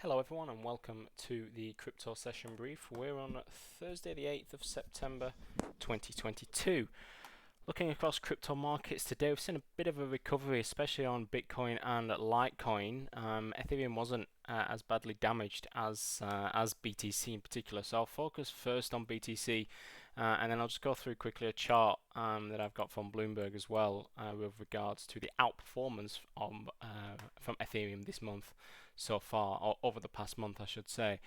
Hello everyone and welcome to the crypto session brief. We're on Thursday the 8th of September 2022. Looking across crypto markets today, we've seen a bit of a recovery, especially on Bitcoin and Litecoin. Ethereum wasn't as badly damaged as BTC in particular, so I'll focus first on BTC, and then I'll just go through quickly a chart that I've got from Bloomberg as well with regards to the outperformance from Ethereum this month so far, or over the past month, I should say.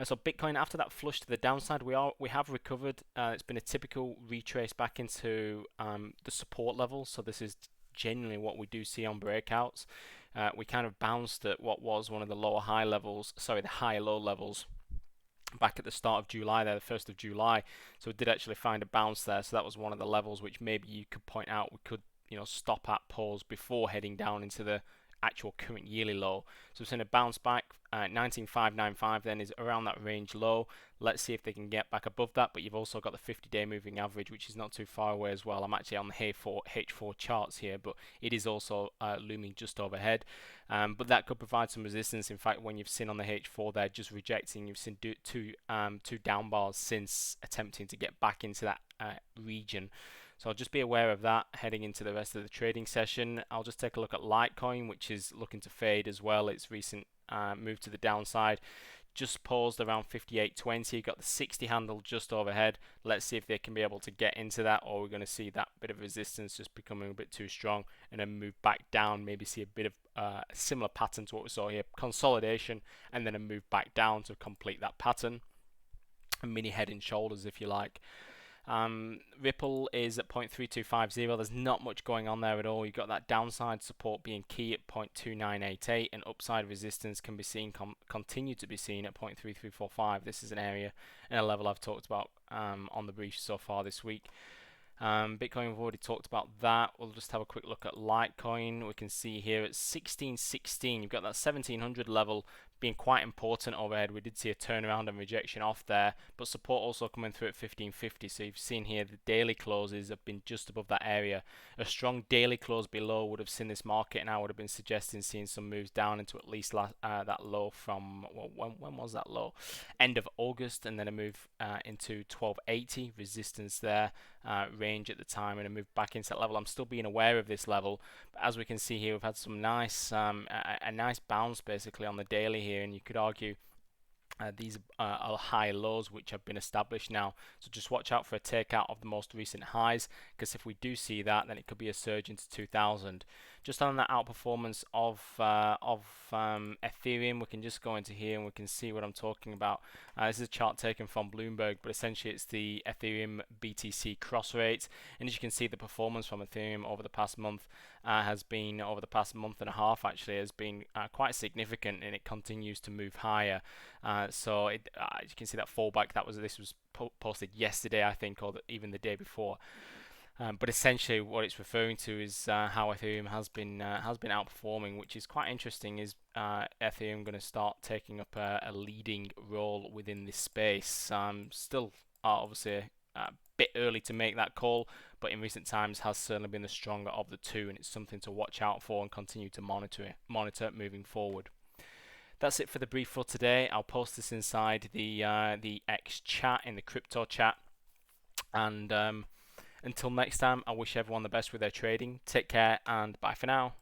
So Bitcoin, after that flush to the downside, we have recovered. It's been a typical retrace back into the support level. So this is generally what we do see on breakouts. We kind of bounced at what was one of the the high low levels back at the start of July there, the 1st of July. So we did actually find a bounce there. So that was one of the levels which maybe you could point out we could stop at, pause before heading down into the actual current yearly low. So we've seen a bounce back. 19,595 then is around that range low. Let's see if they can get back above that, but you've also got the 50-day moving average, which is not too far away as well. I'm actually on the H4 charts here, but it is also looming just overhead. But that could provide some resistance. In fact, when you've seen on the H4 there just rejecting, you've seen two down bars since attempting to get back into that region. So I'll just be aware of that heading into the rest of the trading session. I'll just take a look at Litecoin, which is looking to fade as well. Its recent move to the downside just paused around 58.20. Got the 60 handle just overhead. Let's see if they can be able to get into that, or we're going to see that bit of resistance just becoming a bit too strong and then move back down. Maybe see a bit of a similar pattern to what we saw here, consolidation, and then a move back down to complete that pattern. A mini head and shoulders, if you like. Ripple is at 0.3250. There's not much going on there at all. You've got that downside support being key at 0.2988, and upside resistance can be seen, continue to be seen at 0.3345. This is an area and a level I've talked about on the brief so far this week. Bitcoin, we've already talked about that. We'll just have a quick look at Litecoin. We can see here at 1616, you've got that 1700 level being quite important overhead. We did see a turnaround and rejection off there, but support also coming through at 1550. So you've seen here the daily closes have been just above that area. A strong daily close below would have seen this market, and I would have been suggesting seeing some moves down into at least that low from, well, when was that low? End of August, and then a move into 1280 resistance there. Range at the time, and a move back into that level. I'm still being aware of this level, but as we can see here, we've had some nice a nice bounce basically on the daily here, and you could argue these are high lows which have been established now, so just watch out for a takeout of the most recent highs, because if we do see that, then it could be a surge into 2000. Just on that outperformance of Ethereum, we can just go into here and we can see what I'm talking about. This is a chart taken from Bloomberg, but essentially it's the Ethereum BTC cross rate, and as you can see, the performance from Ethereum over the past month has been, over the past month and a half actually, has been quite significant, and it continues to move higher. So you can see that fallback. This was posted yesterday, I think, or even the day before. But essentially, what it's referring to is how Ethereum has been outperforming, which is quite interesting. Is Ethereum going to start taking up a leading role within this space? Still, obviously, a bit early to make that call, but in recent times has certainly been the stronger of the two, and it's something to watch out for and continue to monitor moving forward. That's it for the brief for today. I'll post this inside the X chat, in the crypto chat, and until next time, I wish everyone the best with their trading. Take care and bye for now.